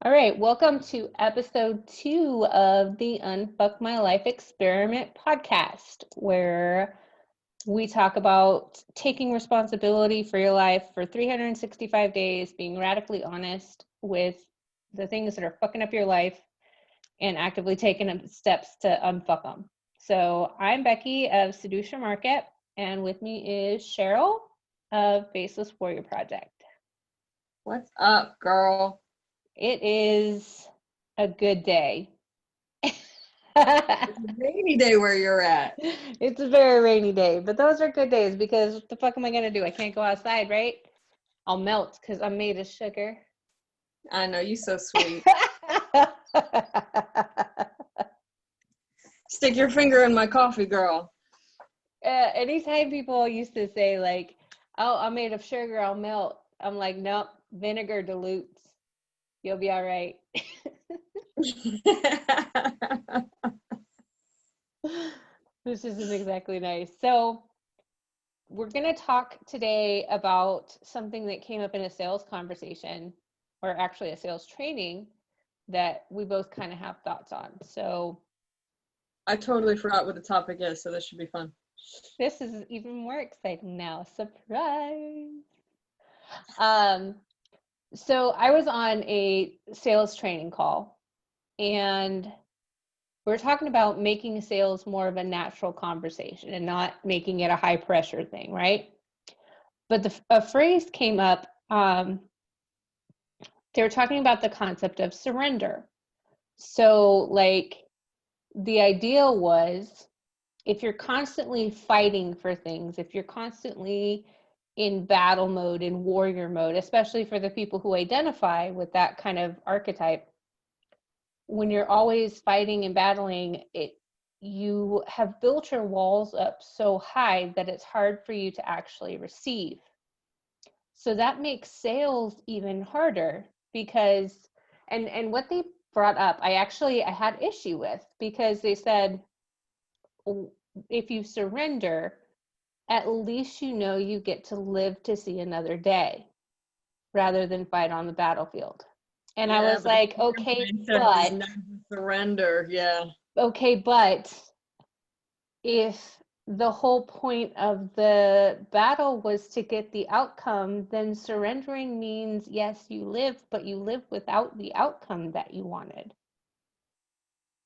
All right, welcome to episode 2 of the Unfuck My Life Experiment podcast, where we talk about taking responsibility for your life for 365 days, being radically honest with the things that are fucking up your life, and actively taking steps to unfuck them. So I'm Beki of Seduce Your Market, and with me is Cheryl of Faceless Warrior Project. What's up, girl? It is a good day. It's a rainy day where you're at. It's a very rainy day, but those are good days because what the fuck am I gonna do? I can't go outside, right? I'll melt because I'm made of sugar. I know, you so sweet. Stick your finger in my coffee, girl. Anytime people used to say like, "Oh, I'm made of sugar, I'll melt," I'm like, "Nope, vinegar dilutes. You'll be all right." This isn't exactly nice. So we're going to talk today about something that came up in a sales conversation, or actually a sales training, that we both kind of have thoughts on. So I totally forgot what the topic is, so this should be fun. this is even more exciting now. Surprise. So I was on a sales training call, and we're talking about making sales more of a natural conversation and not making it a high pressure thing, right? But a phrase came up. They were talking about the concept of surrender. So, like, the ideal was if you're constantly fighting for things, if you're constantly in battle mode, in warrior mode, especially for the people who identify with that kind of archetype, when you're always fighting and battling, you have built your walls up so high that it's hard for you to actually receive. So that makes sales even harder because, and what they brought up, I had issue with, because they said, if you surrender, at least you know you get to live to see another day rather than fight on the battlefield. And Yeah, I was like, okay, but surrender, yeah. Okay, but if the whole point of the battle was to get the outcome, then surrendering means, yes, you live, but you live without the outcome that you wanted.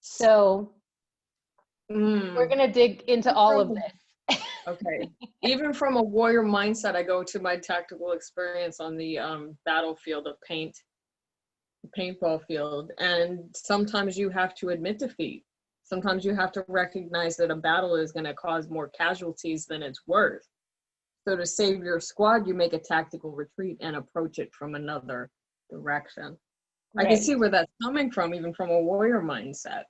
So we're going to dig into all of this. Okay. Even from a warrior mindset, I go to my tactical experience on the battlefield of paintball field, and sometimes you have to admit defeat. Sometimes you have to recognize that a battle is going to cause more casualties than it's worth. So to save your squad, you make a tactical retreat and approach it from another direction. Right. I can see where that's coming from, even from a warrior mindset.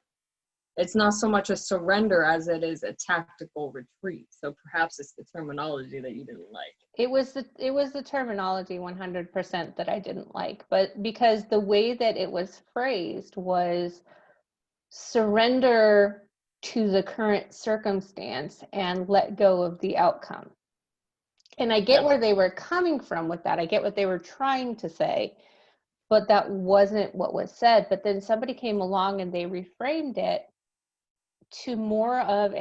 It's not so much a surrender as it is a tactical retreat. So perhaps it's the terminology that you didn't like. It was the terminology 100% that I didn't like, but because the way that it was phrased was surrender to the current circumstance and let go of the outcome. And I get where they were coming from with that. I get what they were trying to say, but that wasn't what was said. But then somebody came along and they reframed it to more of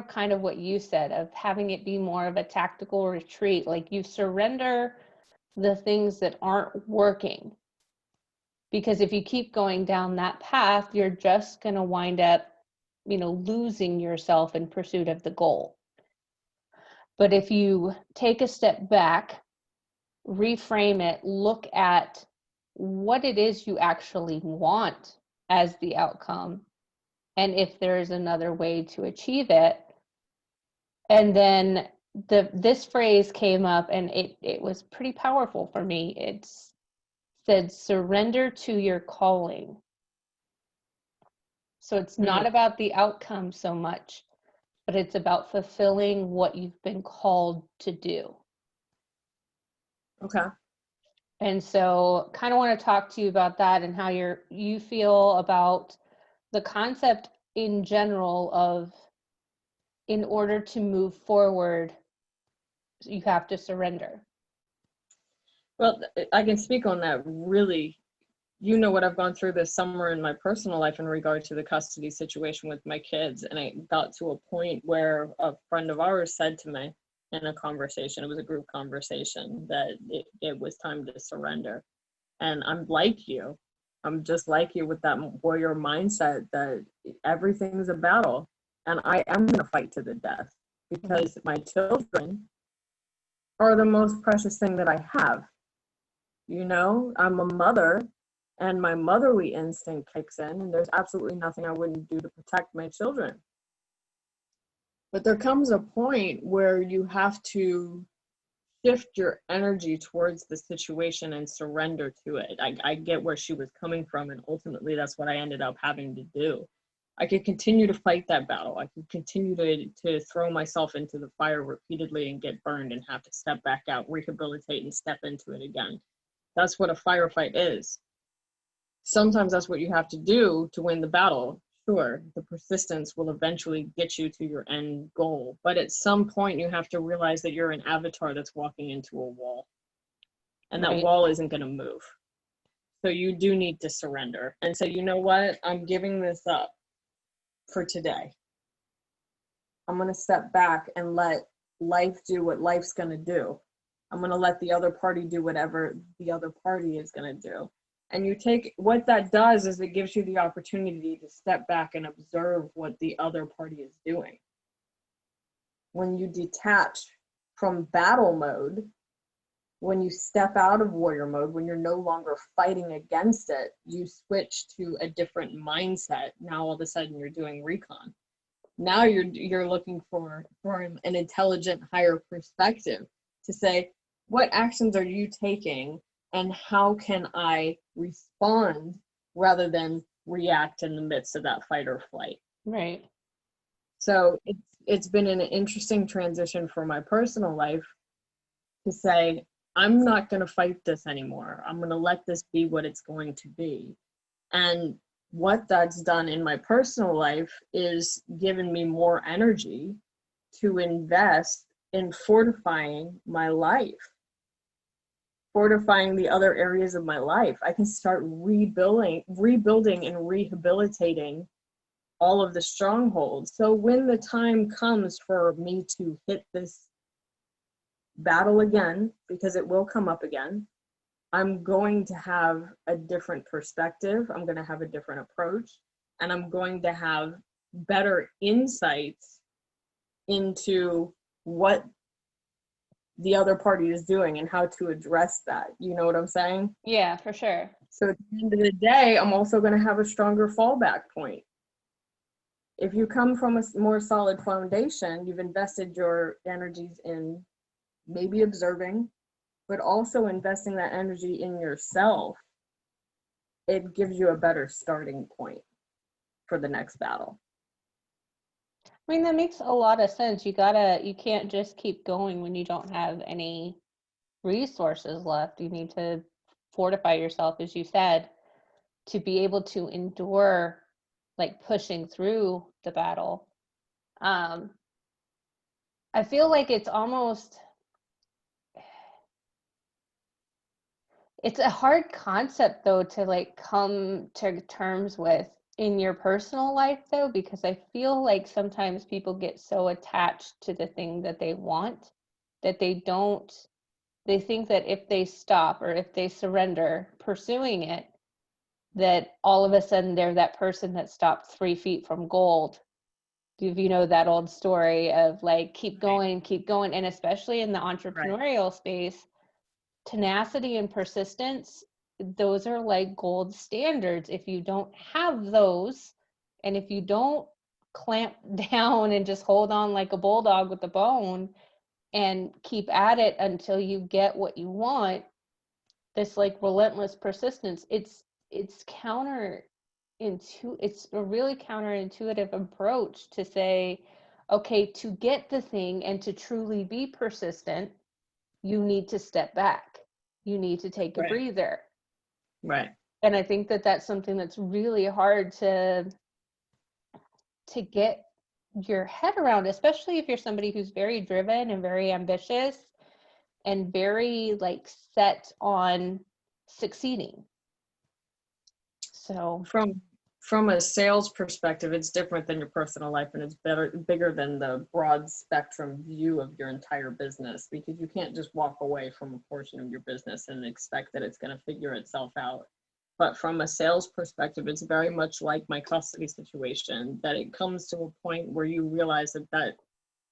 kind of what you said, of having it be more of a tactical retreat. Like, you surrender the things that aren't working, because if you keep going down that path, you're just going to wind up, losing yourself in pursuit of the goal. But if you take a step back, reframe it, look at what it is you actually want as the outcome, and if there's another way to achieve it. And then this phrase came up, and it was pretty powerful for me. It said, surrender to your calling. So it's not about the outcome so much, but it's about fulfilling what you've been called to do. Okay. And so kind of want to talk to you about that and how you feel about the concept in general of, in order to move forward, you have to surrender. Well, I can speak on that really. You know what I've gone through this summer in my personal life in regard to the custody situation with my kids. And I got to a point where a friend of ours said to me in a conversation, it was a group conversation, that it was time to surrender. And I'm like you. I'm just like you with that warrior mindset that everything is a battle. And I am going to fight to the death because my children are the most precious thing that I have. You know, I'm a mother, and my motherly instinct kicks in, and there's absolutely nothing I wouldn't do to protect my children. But there comes a point where you have to shift your energy towards the situation and surrender to it. I get where she was coming from, and ultimately that's what I ended up having to do. I could continue to fight that battle. I could continue to throw myself into the fire repeatedly and get burned and have to step back out, rehabilitate, and step into it again. That's what a firefight is. Sometimes that's what you have to do to win the battle. Sure, the persistence will eventually get you to your end goal, but at some point you have to realize that you're an avatar that's walking into a wall, and that wall isn't going to move. So you do need to surrender and say, you know what, I'm giving this up for today. I'm going to step back and let life do what life's going to do. I'm going to let the other party do whatever the other party is going to do. And you take, what that does is it gives you the opportunity to step back and observe what the other party is doing. When you detach from battle mode, when you step out of warrior mode, when you're no longer fighting against it, you switch to a different mindset. Now all of a sudden you're doing recon. Now you're looking for an intelligent, higher perspective to say, what actions are you taking and how can I respond rather than react in the midst of that fight or flight? Right. So it's been an interesting transition for my personal life to say, I'm not going to fight this anymore. I'm going to let this be what it's going to be. And what that's done in my personal life is given me more energy to invest in fortifying my life, fortifying the other areas of my life. I can start rebuilding and rehabilitating all of the strongholds. So when the time comes for me to hit this battle again, because it will come up again, I'm going to have a different perspective. I'm going to have a different approach, and I'm going to have better insights into what the other party is doing and how to address that. You know what I'm saying? Yeah, for sure. So at the end of the day, I'm also going to have a stronger fallback point. If you come from a more solid foundation, you've invested your energies in maybe observing, but also investing that energy in yourself. It gives you a better starting point for the next battle. I mean, that makes a lot of sense. You can't just keep going when you don't have any resources left. You need to fortify yourself, as you said, to be able to endure, like, pushing through the battle. I feel like it's a hard concept though to like come to terms with in your personal life though, because I feel like sometimes people get so attached to the thing that they want that they think that if they stop or if they surrender pursuing it, that all of a sudden they're that person that stopped 3 feet from gold. If you know that old story of like, keep going, and especially in the entrepreneurial space, tenacity and persistence, those are like gold standards. If you don't have those, and if you don't clamp down and just hold on like a bulldog with a bone and keep at it until you get what you want, this like relentless persistence, it's a really counterintuitive approach to say, okay, to get the thing and to truly be persistent, you need to step back. You need to take a breather. Right. And I think that that's something that's really hard to get your head around, especially if you're somebody who's very driven and very ambitious and very like set on succeeding. So from a sales perspective, it's different than your personal life, and it's bigger than the broad spectrum view of your entire business, because you can't just walk away from a portion of your business and expect that it's going to figure itself out. But from a sales perspective, it's very much like my custody situation, that it comes to a point where you realize that that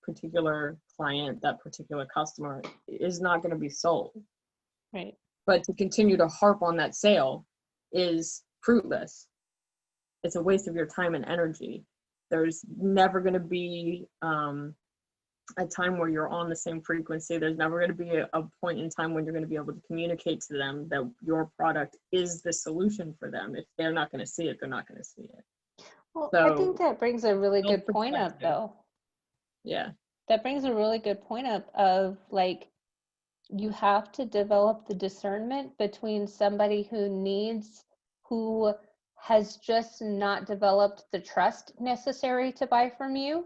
particular client, that particular customer is not going to be sold. right. But to continue to harp on that sale is fruitless. It's a waste of your time and energy. There's never going to be a time where you're on the same frequency. There's never going to be a point in time when you're going to be able to communicate to them that your product is the solution for them. If they're not going to see it, they're not going to see it. Well, So, I think that brings a really good point up, though. Yeah. That brings a really good point up of like, you have to develop the discernment between somebody who has just not developed the trust necessary to buy from you,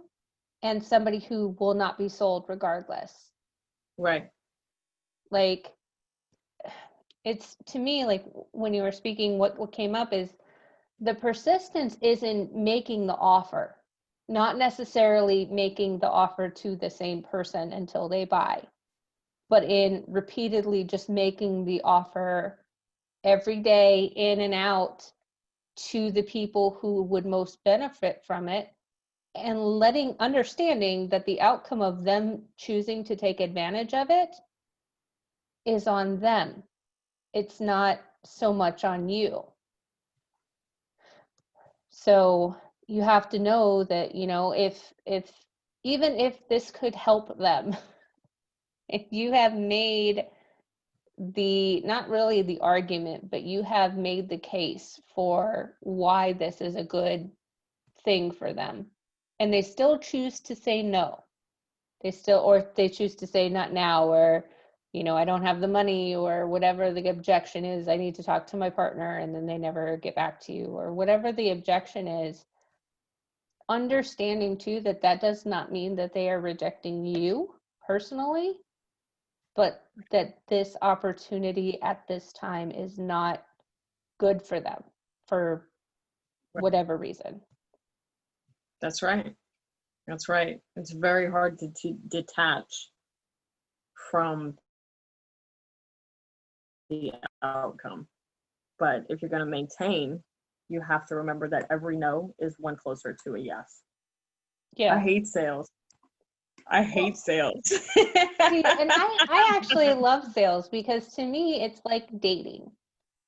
and somebody who will not be sold regardless. Right. Like, it's, to me, like when you were speaking, what came up is the persistence is in making the offer, not necessarily making the offer to the same person until they buy, but in repeatedly just making the offer every day, in and out, to the people who would most benefit from it, and understanding that the outcome of them choosing to take advantage of it is on them. It's not so much on you. So you have to know that, if even if this could help them, if you have made not really the argument, but you have made the case for why this is a good thing for them, and they still choose to say no, or they choose to say not now, or I don't have the money, or whatever the objection is, I need to talk to my partner, and then they never get back to you, or whatever the objection is, understanding too that does not mean that they are rejecting you personally, but that this opportunity at this time is not good for them for whatever reason. That's right. That's right. It's very hard to detach from the outcome. But if you're going to maintain, you have to remember that every no is one closer to a yes. Yeah. I hate sales. See, and I actually love sales, because to me it's like dating.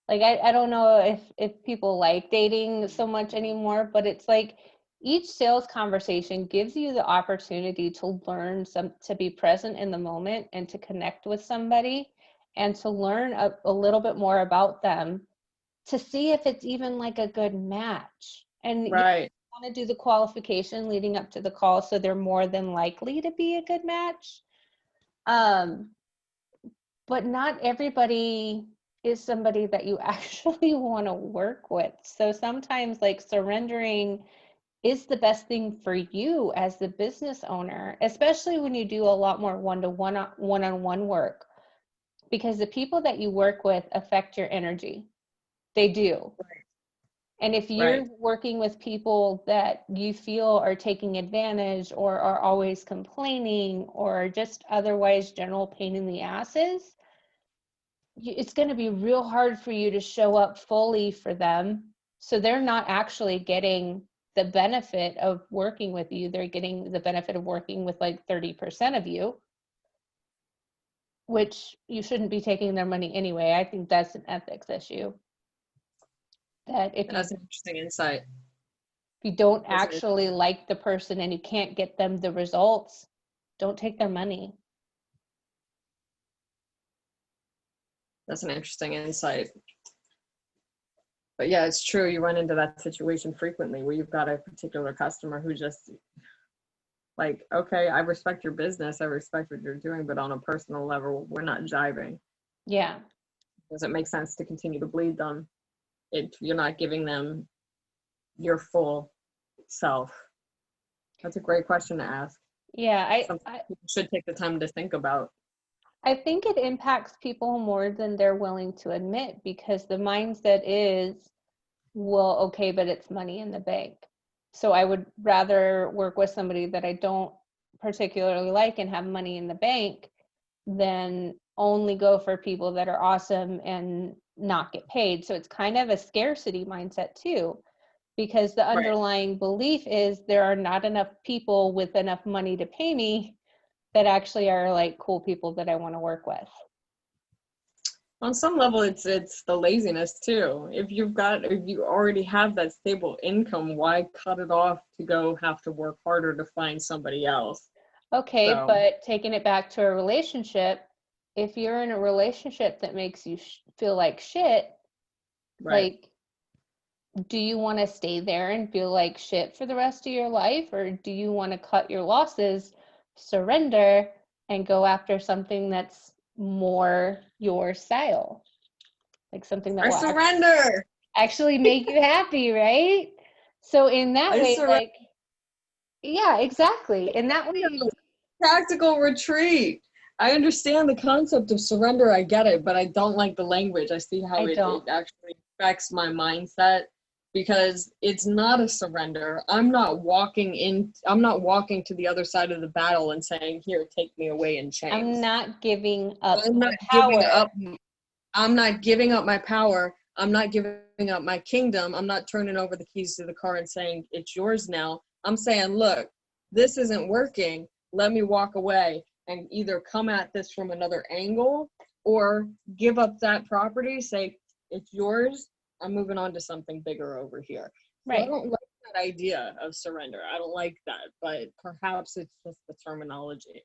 Like, I don't know if people like dating so much anymore, but it's like each sales conversation gives you the opportunity to learn to be present in the moment, and to connect with somebody, and to learn a little bit more about them, to see if it's even like a good match. And right. you want to do the qualification leading up to the call, so they're more than likely to be a good match. But not everybody is somebody that you actually want to work with. So sometimes like surrendering is the best thing for you as the business owner, especially when you do a lot more one-to-one, one-on-one work, because the people that you work with affect your energy. They do. Right. And if you're working with people that you feel are taking advantage, or are always complaining, or just otherwise general pain in the asses, it's going to be real hard for you to show up fully for them. So they're not actually getting the benefit of working with you. They're getting the benefit of working with like 30% of you, which you shouldn't be taking their money anyway. I think that's an ethics issue. That's an interesting insight. If you don't actually like the person and you can't get them the results, don't take their money. That's an interesting insight. But yeah, it's true. You run into that situation frequently where you've got a particular customer who just like, okay, I respect your business, I respect what you're doing, but on a personal level, we're not jiving. Yeah. Does it make sense to continue to bleed them if you're not giving them your full self? That's a great question to ask. Yeah, Something people should take the time to think about. I think it impacts people more than they're willing to admit, because the mindset is, well, okay, but it's money in the bank. So I would rather work with somebody that I don't particularly like and have money in the bank than only go for people that are awesome and not get paid. So it's kind of a scarcity mindset too, because the Right. underlying belief is there are not enough people with enough money to pay me that actually are like cool people that I want to work with. On some level, it's the laziness too. If you already have that stable income, why cut it off to go have to work harder to find somebody else? Okay, So, but taking it back to a relationship, if you're in a relationship that makes you feel like shit, right. like, do you want to stay there and feel like shit for the rest of your life? Or do you want to cut your losses, surrender, and go after something that's more your style? Like something that I will surrender. actually make you happy, right? So in that I way, surrender. like, yeah, exactly. In that way, Tactical retreat. I understand the concept of surrender. I get it, but I don't like the language. I see how I it don't. actually affects my mindset, because it's not a surrender. I'm not walking to the other side of the battle and saying, here, take me away in I'm chains. not giving up I'm not my giving power. up. I'm not giving up my power. I'm not giving up my kingdom. I'm not turning over the keys to the car and saying, it's yours now. I'm saying, look, this isn't working. Let me walk away and either come at this from another angle or give up that property, say, it's yours. I'm moving on to something bigger over here. So I Right. don't like that idea of surrender. I don't like that, but perhaps it's just the terminology.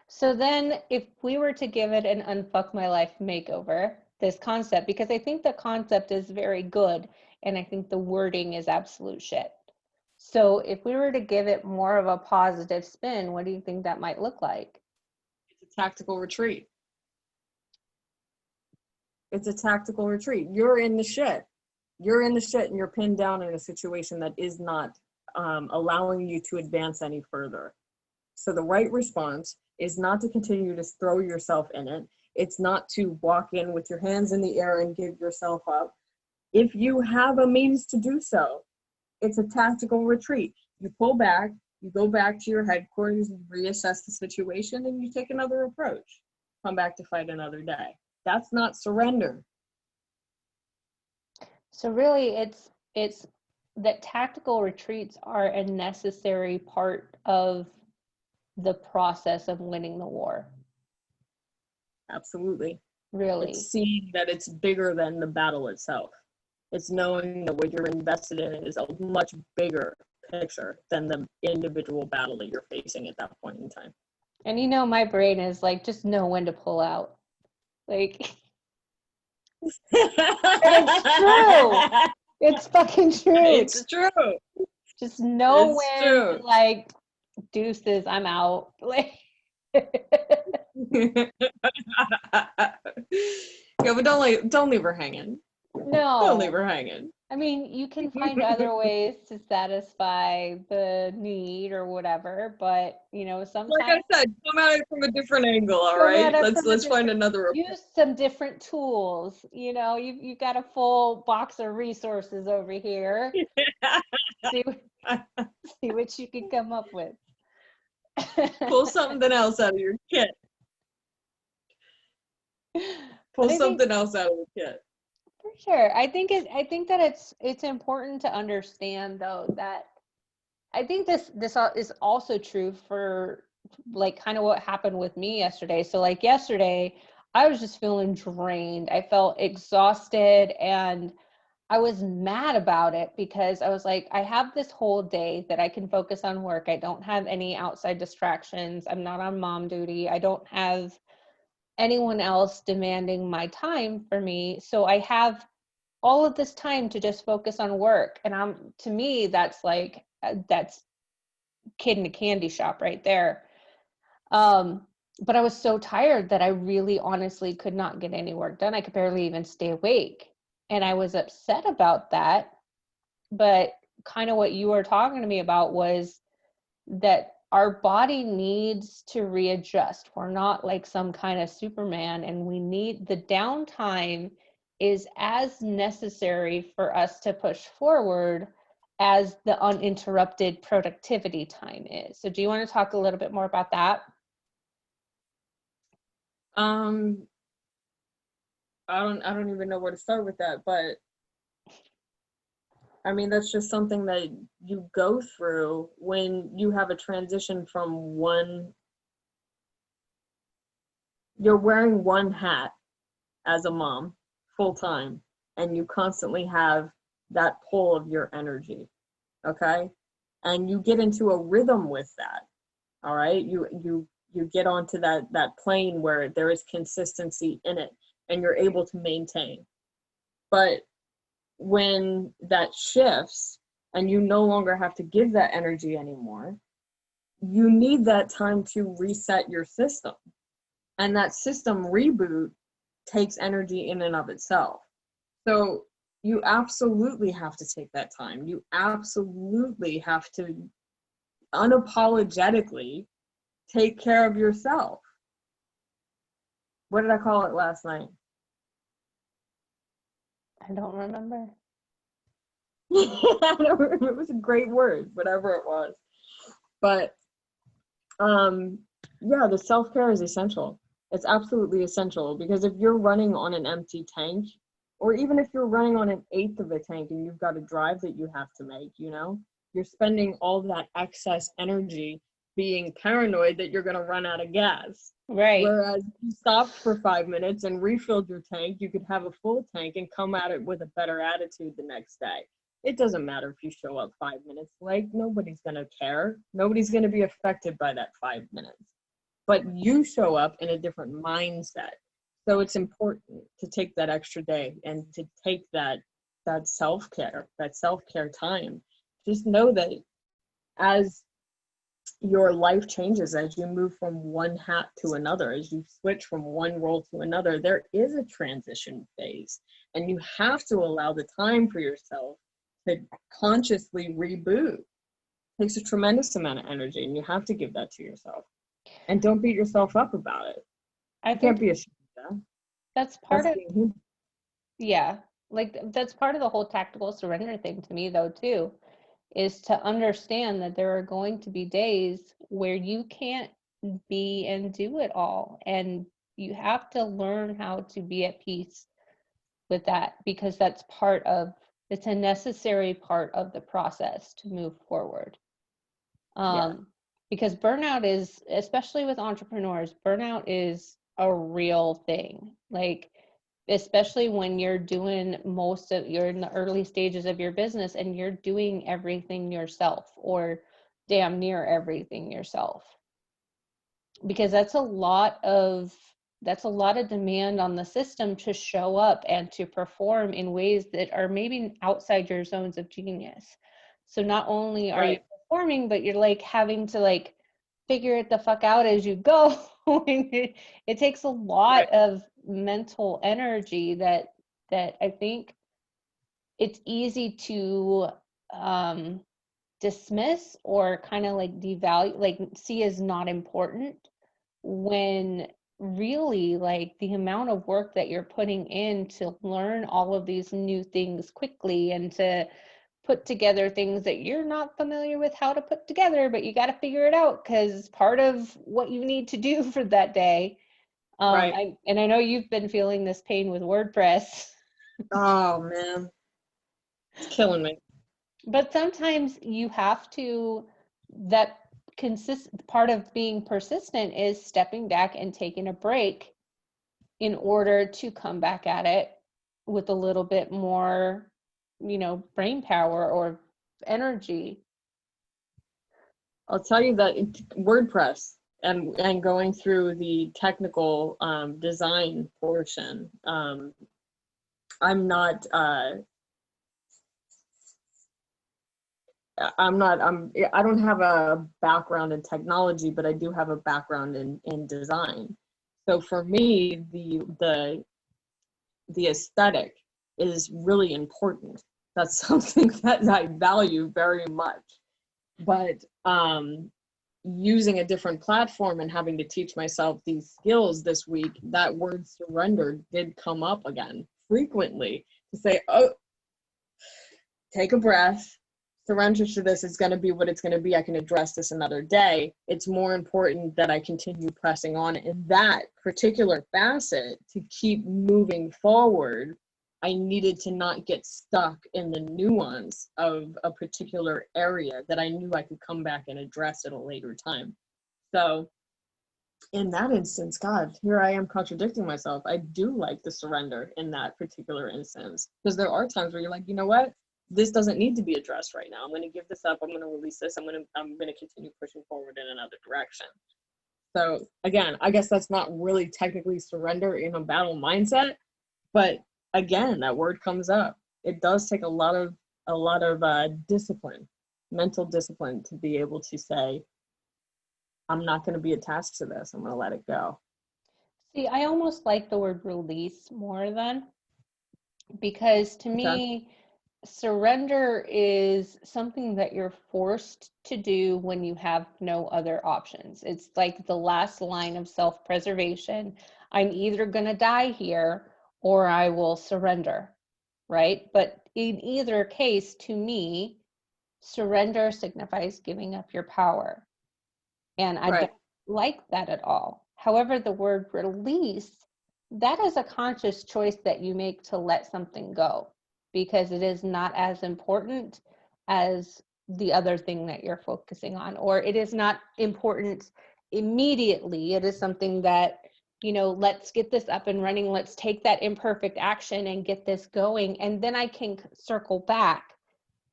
So then if we were to give it an unfuck my life makeover, this concept, because I think the concept is very good and I think the wording is absolute shit. So if we were to give it more of a positive spin, what do you think that might look like? It's a tactical retreat. It's a tactical retreat. You're in the shit. You're in the shit and you're pinned down in a situation that is not allowing you to advance any further. So the right response is not to continue to throw yourself in it. It's not to walk in with your hands in the air and give yourself up. If you have a means to do so, it's a tactical retreat. You pull back, you go back to your headquarters, you reassess the situation, and you take another approach. Come back to fight another day. That's not surrender. So really it's that tactical retreats are a necessary part of the process of winning the war. Absolutely. It's Really. seeing that it's bigger than the battle itself. It's knowing that what you're invested in is a much bigger picture than the individual battle that you're facing at that point in time. And you know, my brain is like, just know when to pull out. Like, and it's true. It's fucking true. It's true. Just know It's when true. to, like, deuces, I'm out. Like, Yeah, but don't leave her hanging. Don't leave no. her hanging. I mean, you can find other ways to satisfy the need or whatever, but you know, Like sometimes I said, come at it from a different angle, all come at right? it Let's from a let's find different, another approach. use some different tools. You know, you've got a full box of resources over here. See see what you can come up with. Pull something else out of your kit. But Pull I think something else out of the kit. for sure. I think that it's important to understand though that I think this is also true for like kind of what happened with me yesterday. So like yesterday, I was just feeling drained. I felt exhausted and I was mad about it because I was like, I have this whole day that I can focus on work. I don't have any outside distractions. I'm not on mom duty. I don't have anyone else demanding my time for me. So I have all of this time to just focus on work. And to me, that's like, that's kid in a candy shop right there. But I was so tired that I really honestly could not get any work done. I could barely even stay awake. And I was upset about that. But kind of what you were talking to me about was that our body needs to readjust. We're not like some kind of Superman, and we need the downtime is as necessary for us to push forward as the uninterrupted productivity time is. So do you want to talk a little bit more about that? I don't even know where to start with that, but I mean, that's just something that you go through when you have a transition from you're wearing one hat as a mom full time, and you constantly have that pull of your energy, okay? And you get into a rhythm with that, all right? You get onto that plane where there is consistency in it and you're able to maintain. But when that shifts and you no longer have to give that energy anymore, you need that time to reset your system. And that system reboot takes energy in and of itself. So you absolutely have to take that time. You absolutely have to unapologetically take care of yourself. What did I call it last night? I don't remember. I don't remember. It was a great word, whatever it was. But yeah, the self-care is essential. It's absolutely essential, because if you're running on an empty tank, or even if you're running on an eighth of a tank and you've got a drive that you have to make, you're spending all that excess energy being paranoid that you're going to run out of gas. Right. Whereas if you stopped for 5 minutes and refilled your tank, you could have a full tank and come at it with a better attitude the next day. It doesn't matter if you show up 5 minutes late. Nobody's going to care. Nobody's going to be affected by that 5 minutes. But you show up in a different mindset. So it's important to take that extra day and to take that self-care time. Just know that as your life changes, as you move from one hat to another, as you switch from one role to another, there is a transition phase. And you have to allow the time for yourself to consciously reboot. It takes a tremendous amount of energy, and you have to give that to yourself. And don't beat yourself up about it. I You can't think be ashamed of that. that's part of, being human. yeah, like that's part of the whole tactical surrender thing to me, though, too, is to understand that there are going to be days where you can't be and do it all. And you have to learn how to be at peace with that, because it's a necessary part of the process to move forward. Yeah. Because burnout is, especially with entrepreneurs, burnout is a real thing. Like, especially when you're you're in the early stages of your business and you're doing everything yourself, or damn near everything yourself. Because that's a lot of demand on the system to show up and to perform in ways that are maybe outside your zones of genius. So not only are you performing, but you're like having to like figure it the fuck out as you go. It takes a lot of mental energy that I think it's easy to dismiss or kind of like devalue, like see as not important, when really like the amount of work that you're putting in to learn all of these new things quickly and to put together things that you're not familiar with how to put together, but you got to figure it out because it's part of what you need to do for that day. I know you've been feeling this pain with WordPress. Oh man, it's killing me. But sometimes you have to, that part of being persistent is stepping back and taking a break in order to come back at it with a little bit more, brain power or energy. I'll tell you that WordPress and going through the technical design portion, I don't have a background in technology, but I do have a background in design. So for me, the aesthetic is really important. That's something that I value very much. But using a different platform and having to teach myself these skills this week, that word surrender did come up again frequently, to say, oh, take a breath, surrender to this. It's going to be what it's going to be. I can address this another day. It's more important that I continue pressing on in that particular facet to keep moving forward. I needed to not get stuck in the nuance of a particular area that I knew I could come back and address at a later time. So in that instance, God, here I am contradicting myself. I do like the surrender in that particular instance, because there are times where you're like, you know what? This doesn't need to be addressed right now. I'm going to give this up. I'm going to release this. I'm going to continue pushing forward in another direction. So again, I guess that's not really technically surrender in a battle mindset, but again, that word comes up. It does take a lot of discipline, mental discipline, to be able to say, I'm not going to be attached to this. I'm going to let it go. See, I almost like the word release more than, because to me, surrender is something that you're forced to do when you have no other options. It's like the last line of self-preservation. I'm either going to die here or I will surrender, right? But in either case, to me, surrender signifies giving up your power. And I don't like that at all. However, the word release, that is a conscious choice that you make to let something go, because it is not as important as the other thing that you're focusing on, or it is not important immediately. It is something that, let's get this up and running. Let's take that imperfect action and get this going. And then I can circle back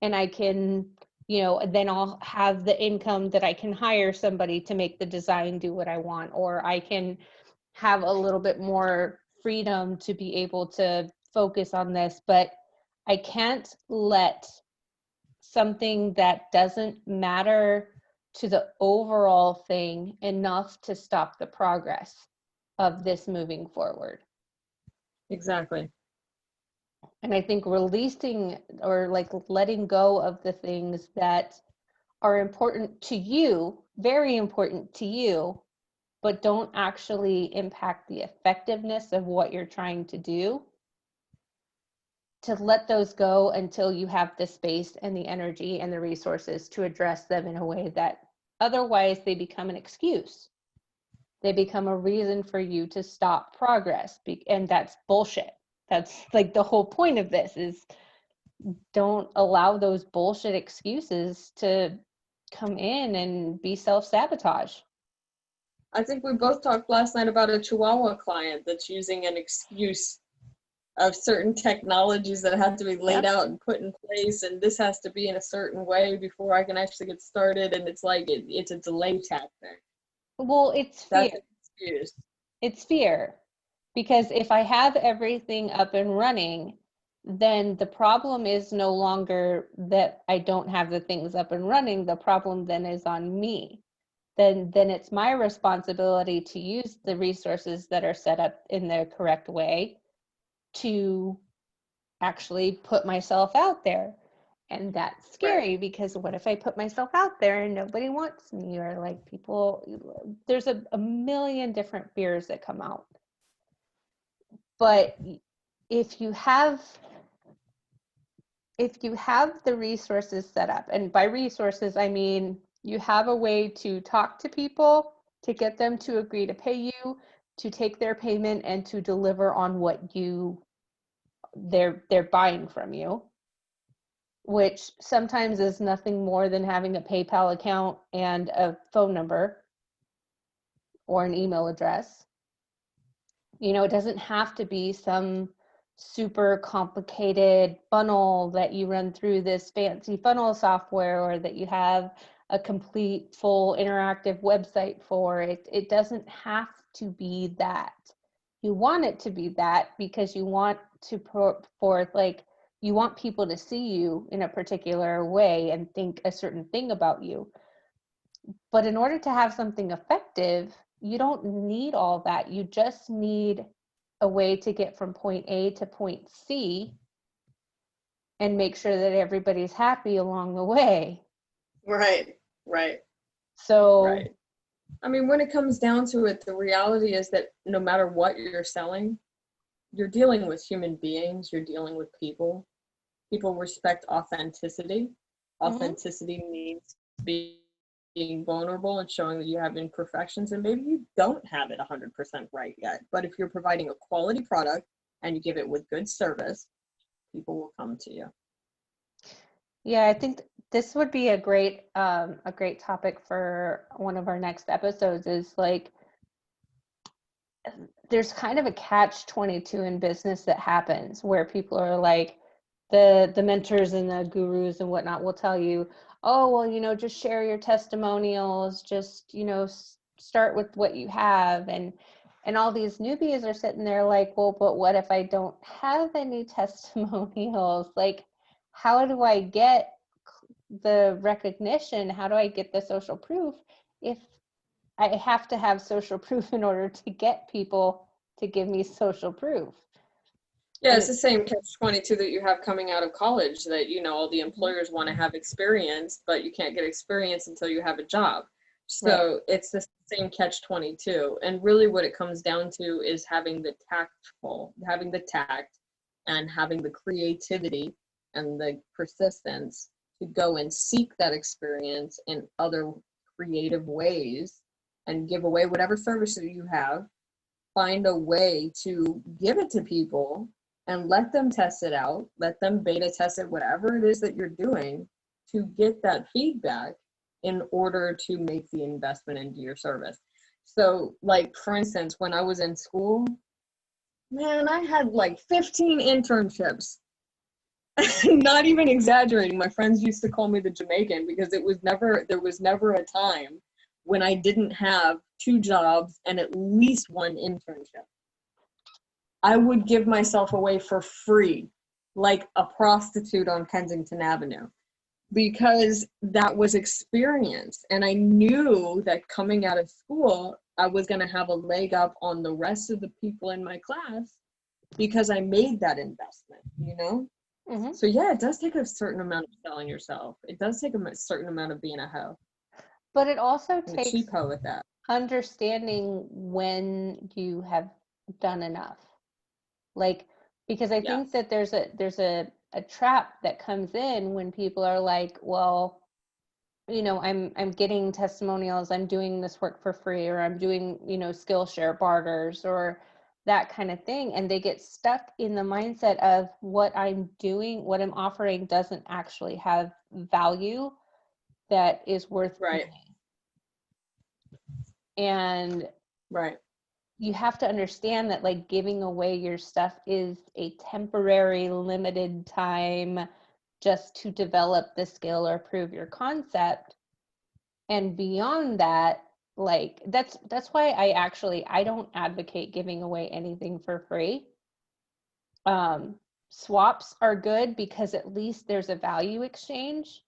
and I can, then I'll have the income that I can hire somebody to make the design do what I want, or I can have a little bit more freedom to be able to focus on this. But I can't let something that doesn't matter to the overall thing enough to stop the progress of this moving forward. Exactly. And I think releasing, or like letting go of the things that are important to you, very important to you, but don't actually impact the effectiveness of what you're trying to do, to let those go until you have the space and the energy and the resources to address them in a way that otherwise they become an excuse. They become a reason for you to stop progress. And that's bullshit. That's like the whole point of this, is don't allow those bullshit excuses to come in and be self-sabotage. I think we both talked last night about a Chihuahua client that's using an excuse of certain technologies that have to be laid out and put in place, and this has to be in a certain way before I can actually get started, and it's like it's a delay tactic. Well, it's fear. That's an excuse. It's fear. Because if I have everything up and running, then the problem is no longer that I don't have the things up and running. The problem then is on me. Then it's my responsibility to use the resources that are set up in the correct way to actually put myself out there. And that's scary, because what if I put myself out there and nobody wants me, or like people, there's a million different fears that come out. But if you have the resources set up, and by resources I mean you have a way to talk to people, to get them to agree to pay you, to take their payment, and to deliver on what they're buying from you, which sometimes is nothing more than having a PayPal account and a phone number or an email address. It doesn't have to be some super complicated funnel that you run through this fancy funnel software, or that you have a complete full interactive website for. It doesn't have to be that. You want it to be that because you want to put forth, like, you want people to see you in a particular way and think a certain thing about you. But in order to have something effective, you don't need all that. You just need a way to get from point A to point C and make sure that everybody's happy along the way. Right. So right. I mean, when it comes down to it, the reality is that no matter what you're selling, you're dealing with human beings, you're dealing with people. People respect authenticity. Authenticity means being vulnerable and showing that you have imperfections, and maybe you don't have it 100% right yet. But if you're providing a quality product and you give it with good service, people will come to you. yeah, I think this would be a great topic for one of our next episodes, is like, there's kind of a catch-22 in business that happens where people are like, the mentors and the gurus and whatnot will tell you, oh, well, you know, just share your testimonials, just, you know, start with what you have. And all these newbies are sitting there like, well, but what if I don't have any testimonials? Like, how do I get the recognition? How do I get the social proof if I have to have social proof in order to get people to give me social proof? Yeah, And it's the same catch-22 that you have coming out of college, that, you know, all the employers want to have experience, but you can't get experience until you have a job. So right. it's the same catch-22. And really what it comes down to is having the tact and having the creativity and the persistence to go and seek that experience in other creative ways and give away whatever services you have. Find a way to give it to people and let them test it out, let them beta test it, whatever it is that you're doing, to get that feedback in order to make the investment into your service. So, like, for instance, when I was in school, man, I had like 15 internships. Not even exaggerating. My friends used to call me the Jamaican, because there was never a time when I didn't have 2 jobs and at least 1 internship. I would give myself away for free, like a prostitute on Kensington Avenue, because that was experience. And I knew that coming out of school, I was going to have a leg up on the rest of the people in my class because I made that investment, you know? Mm-hmm. So yeah, it does take a certain amount of selling yourself. It does take a certain amount of being a hoe. But it also And a takes cheap hoe at that. understanding when you have done enough. Like, because I think Yes. that there's a trap that comes in when people are like, well, you know, I'm getting testimonials, I'm doing this work for free, or I'm doing, you know, Skillshare barters or that kind of thing. And they get stuck in the mindset of what I'm doing, what I'm offering doesn't actually have value that is worth Right. money. And Right. you have to understand that, like, giving away your stuff is a temporary, limited time just to develop the skill or prove your concept. And beyond that, like, that's why I don't advocate giving away anything for free. Swaps are good because at least there's a value exchange,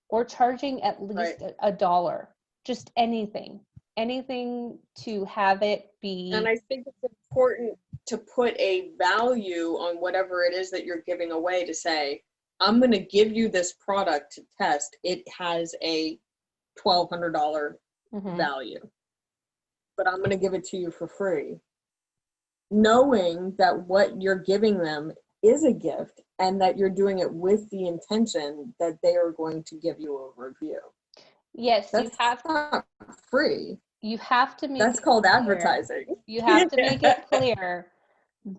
or charging at least Right. $1, just anything to have it And be. I think it's important to put a value on whatever it is that you're giving away, to say, I'm going to give you this product to test. It has a $1,200 value, but I'm going to give it to you for free, knowing that what you're giving them is a gift and that you're doing it with the intention that they are going to give you a review. Yes, That's not free. you have to make That's it called clear. advertising. You have to make it clear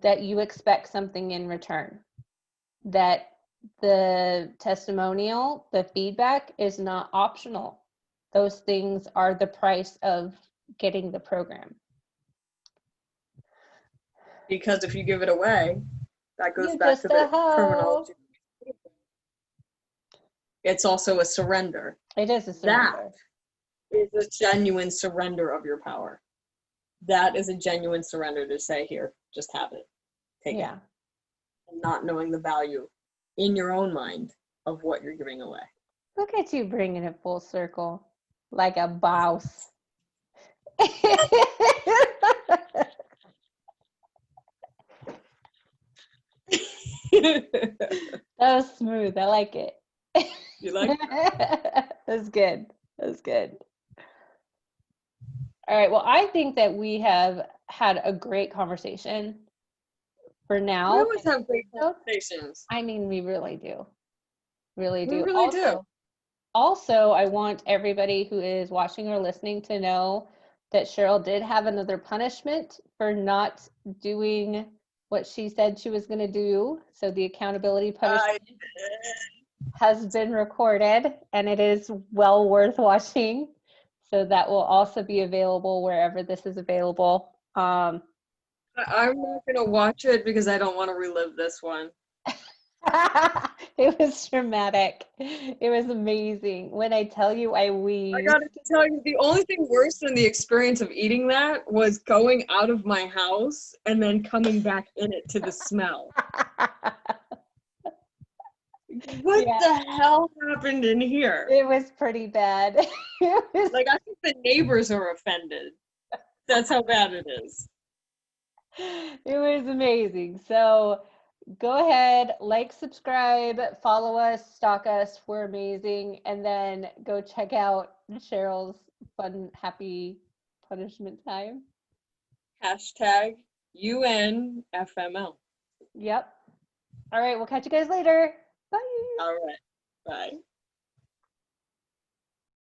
that you expect something in return, that the testimonial, the feedback is not optional. Those things are the price of getting the program. Because if you give it away, that goes You're back just to a the hoe. terminology. It's also a surrender. It is a surrender. That is a genuine surrender of your power. That is a genuine surrender to say, here, just have it. Take it. And not knowing the value in your own mind of what you're giving away. Look at you bringing it full circle like a boss. That was smooth. I like it. You like that? That's good. That's good. All right. Well, I think that we have had a great conversation for We now. always have great conversations. I mean, we really do. Really We do. really do. Also, I want everybody who is watching or listening to know that Cheryl did have another punishment for not doing what she said she was going to do. So the accountability punishment has been recorded, and it is well worth watching. So that will also be available wherever this is available. I'm not going to watch it because I don't want to relive this one. It was dramatic. It was amazing. When I tell you I I wheezed. gotta tell you, the only thing worse than the experience of eating that was going out of my house and then coming back in it to the smell. What Yeah. the hell happened in here? It was pretty bad. It was, Like, I think the neighbors are offended. That's how bad it is. it was amazing. So go ahead, like, subscribe, follow us, stalk us. We're amazing. And then go check out Cheryl's fun, happy punishment time. Hashtag UnFML. Yep. All right. We'll catch you guys later. Bye. All right. Bye.